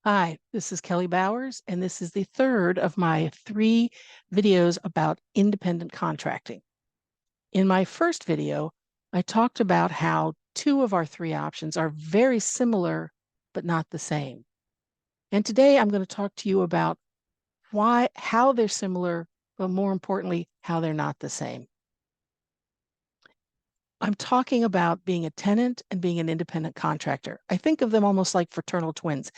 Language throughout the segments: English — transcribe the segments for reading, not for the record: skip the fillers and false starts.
Hi, this is Kelly Bowers, and this is the third of my 3 videos about independent contracting. In my first video, I talked about how 2 of our 3 options are very similar, but not the same. And today I'm going to talk to you about how they're similar, but more importantly, how they're not the same. I'm talking about being a tenant and being an independent contractor. I think of them almost like fraternal twins.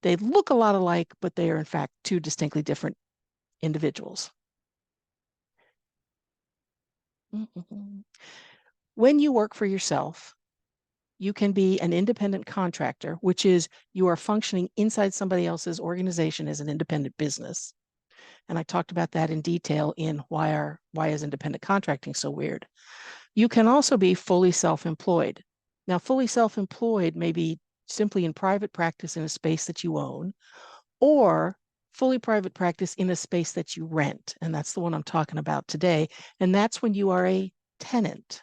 They look a lot alike, but they are in fact 2 distinctly different individuals. When you work for yourself, you can be an independent contractor, which is you are functioning inside somebody else's organization as an independent business. And I talked about that in detail in why is independent contracting so weird. You can also be fully self-employed. Now, fully self-employed may be simply in private practice in a space that you own, or fully private practice in a space that you rent. And that's the one I'm talking about today. And that's when you are a tenant.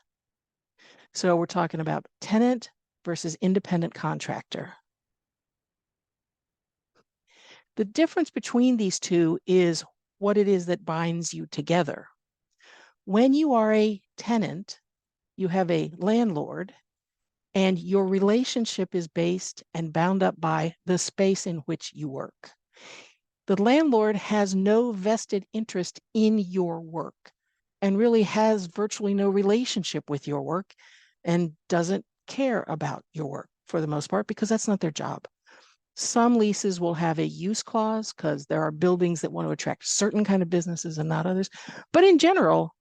So we're talking about tenant versus independent contractor. The difference between these two is what it is that binds you together. When you are a tenant, you have a landlord, and your relationship is based and bound up by the space in which you work. The landlord has no vested interest in your work and really has virtually no relationship with your work and doesn't care about your work for the most part because that's not their job. Some leases will have a use clause because there are buildings that want to attract certain kind of businesses and not others. But in general,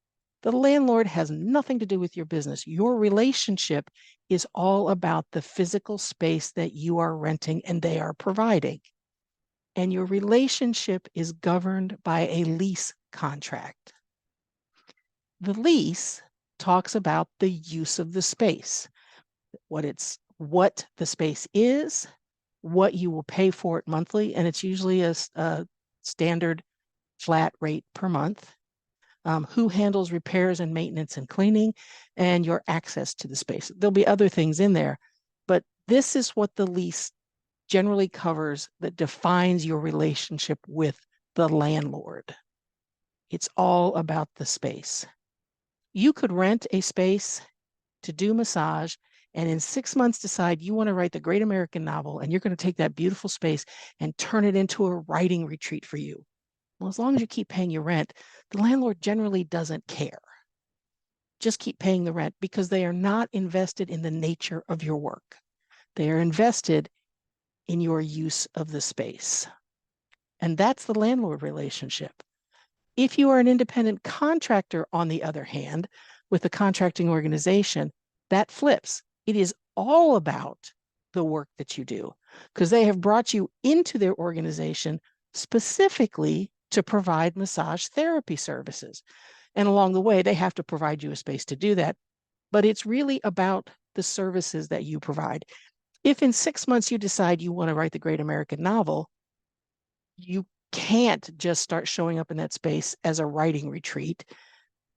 the landlord has nothing to do with your business. Your relationship is all about the physical space that you are renting and they are providing. And your relationship is governed by a lease contract. The lease talks about the use of the space, what the space is, what you will pay for it monthly, and it's usually a standard flat rate per month, who handles repairs and maintenance and cleaning, and your access to the space. There'll be other things in there, but this is what the lease generally covers that defines your relationship with the landlord. It's all about the space. You could rent a space to do massage and in 6 months decide you want to write the great American novel and you're going to take that beautiful space and turn it into a writing retreat for you. Well, as long as you keep paying your rent, the landlord generally doesn't care. Just keep paying the rent because they are not invested in the nature of your work. They are invested in your use of the space. And that's the landlord relationship. If you are an independent contractor, on the other hand, with a contracting organization, that flips. It is all about the work that you do because they have brought you into their organization specifically to provide massage therapy services. And along the way, they have to provide you a space to do that. But it's really about the services that you provide. If in 6 months you decide you want to write the great American novel, you can't just start showing up in that space as a writing retreat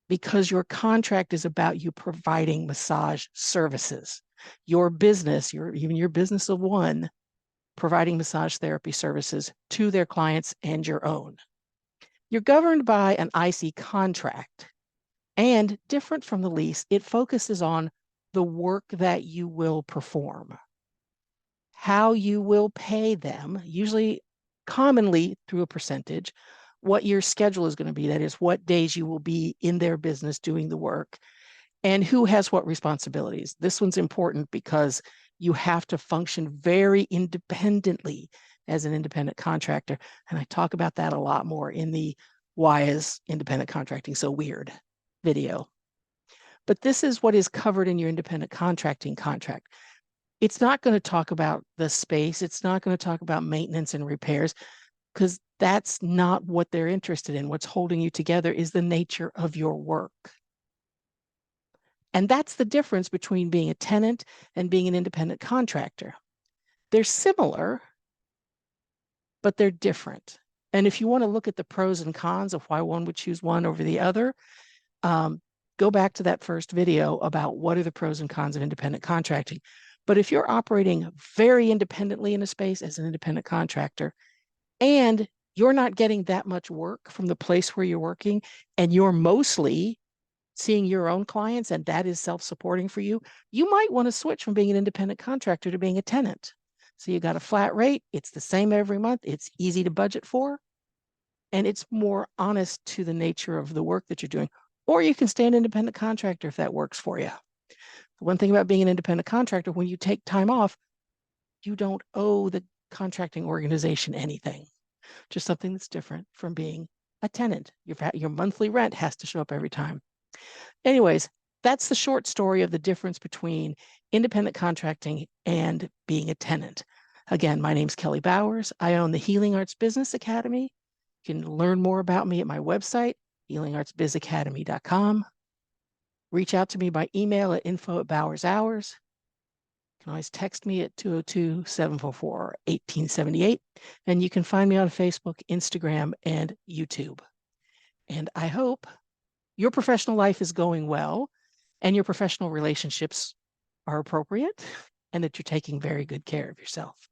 because your contract is about you providing massage services. Your business, even your business of one, providing massage therapy services to their clients and your own. You're governed by an IC contract, and different from the lease, it focuses on the work that you will perform, how you will pay them, commonly through a percentage, what your schedule is going to be. That is, what days you will be in their business doing the work, and who has what responsibilities. This one's important because you have to function very independently as an independent contractor. And I talk about that a lot more in the Why is Independent Contracting So Weird video. But this is what is covered in your independent contracting contract. It's not going to talk about the space. It's not going to talk about maintenance and repairs because that's not what they're interested in. What's holding you together is the nature of your work. And that's the difference between being a tenant and being an independent contractor. They're similar, but they're different. And if you want to look at the pros and cons of why one would choose one over the other, go back to that first video about what are the pros and cons of independent contracting. But if you're operating very independently in a space as an independent contractor, and you're not getting that much work from the place where you're working, and you're mostly seeing your own clients, and that is self-supporting for you, you might want to switch from being an independent contractor to being a tenant. So you got a flat rate, it's the same every month, it's easy to budget for, and it's more honest to the nature of the work that you're doing. Or you can stay an independent contractor if that works for you. The one thing about being an independent contractor, when you take time off, you don't owe the contracting organization anything, just something that's different from being a tenant. Your monthly rent has to show up every time. Anyways, that's the short story of the difference between independent contracting and being a tenant. Again, my name's Kelly Bowers. I own the Healing Arts Business Academy. You can learn more about me at my website, healingartsbizacademy.com. Reach out to me by email at info@bowershours. You can always text me at 202-744-1878. And you can find me on Facebook, Instagram, and YouTube. And I hope your professional life is going well and your professional relationships are appropriate and that you're taking very good care of yourself.